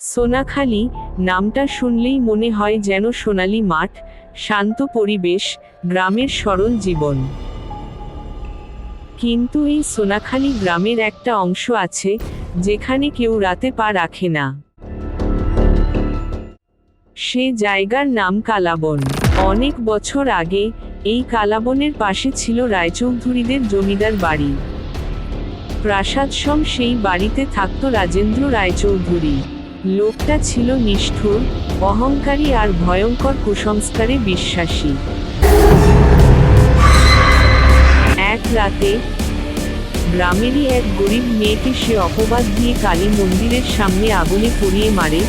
সোনাখালী নামটা শুনলেই মনে হয় যেন সোনালী মাঠ, শান্ত পরিবেশ, গ্রামের সরল জীবন। কিন্তু এই সোনাখালী গ্রামের একটা অংশ আছে যেখানে কেউ রাতে পা রাখে না। সে জায়গার নাম কালাবন। অনেক বছর আগে এই কালাবনের পাশে ছিল রায়চৌধুরীদের জমিদার বাড়ি। প্রাসাদসম সেই বাড়িতে থাকত রাজেন্দ্র রায়চৌধুরী। লোকটা ছিল নিষ্ঠুর, অহংকারী আর ভয়ঙ্কর কুসংস্কারে বিশ্বাসী। এক রাতে গ্রামেরই এক গরিব মেয়েকে সে অপবাদ দিয়ে কালী মন্দিরের সামনে আগুনে পুড়িয়ে মারে,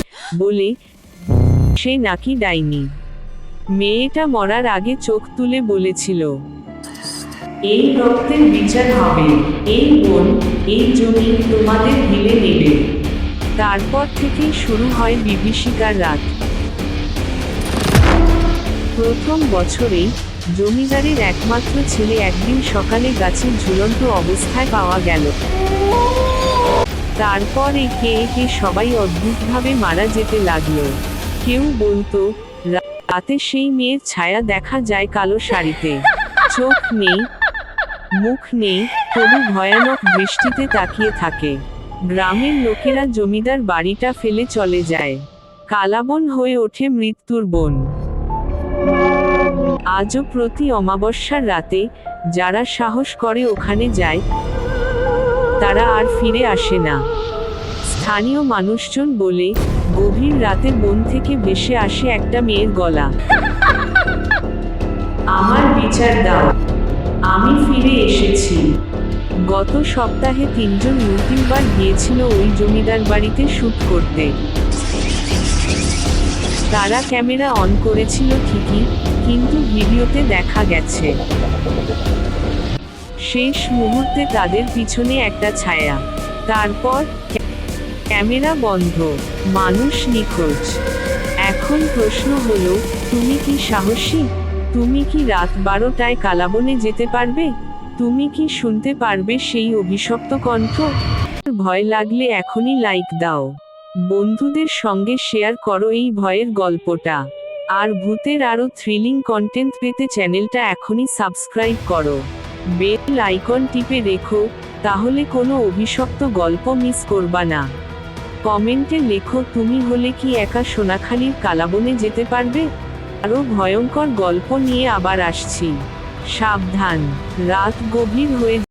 বলে সে নাকি ডাইনি। মেয়েটা মরার আগে চোখ তুলে বলেছিল, এই রক্তের বিচার হবে, এই বন, এই জমি তোমাদের গিলে নেবে। তারপর থেকেই শুরু হয় বিভীষিকার রাত। প্রথম বছরেই জমিদারের একমাত্র ছেলে একদিন সকালে গাছের ঝুলন্ত অবস্থায় পাওয়া গেল। তারপর একে একে সবাই অদ্ভুতভাবে মারা যেতে লাগলো। কেউ বলতো রাতে সেই মেয়ের ছায়া দেখা যায় কালো শাড়িতে। চোখ নেই, মুখ নেই, তবু ভয়ানক দৃষ্টিতে তাকিয়ে থাকে। গ্রামের লোকেরা জমিদার বাড়িটা ফেলে চলে যায়। কালাবন হয়ে ওঠে মৃত্যুর বন। আজও প্রতি অমাবস্যার রাতে যারা সাহস করে ওখানে যায়, তারা আর ফিরে আসে না। স্থানীয় মানুষজন বলে, গভীর রাতে বন থেকে ভেসে আসে একটা মেয়ের গলা, আমার বিচার দাও, আমি ফিরে এসেছি। গত সপ্তাহে 3 জন ইউটিউবার গিয়েছিল ওই জমিদার বাড়িতে শুট করতে। তারা ক্যামেরা অন করেছিল ঠিকই, কিন্তু ভিডিওতে দেখা গেছে শেষ মুহূর্তে তাদের পিছনে একটা ছায়া। তারপর ক্যামেরা বন্ধ, মানুষ নিখোঁজ। এখন প্রশ্ন হলো, তুমি কি সাহসী? তুমি কি রাত 12টায় কালাবনে যেতে পারবে? তুমি কি শুনতে পারবে সেই অভিশপ্ত কণ্ঠ? ভয় লাগলে এখনই লাইক দাও, বন্ধুদের সঙ্গে শেয়ার করো এই ভয়ের গল্পটা। আর ভূতের আরও থ্রিলিং কন্টেন্ট পেতে চ্যানেলটা এখনই সাবস্ক্রাইব করো, বেল আইকন টিপে রেখো, তাহলে কোনো অভিশপ্ত গল্প মিস করবা না। কমেন্টে লেখো তুমি হলে কি একা সোনাখালীর কালাবনে যেতে পারবে? আরও ভয়ঙ্কর গল্প নিয়ে আবার আসছি। সাবধান, রাত গভীর হয়ে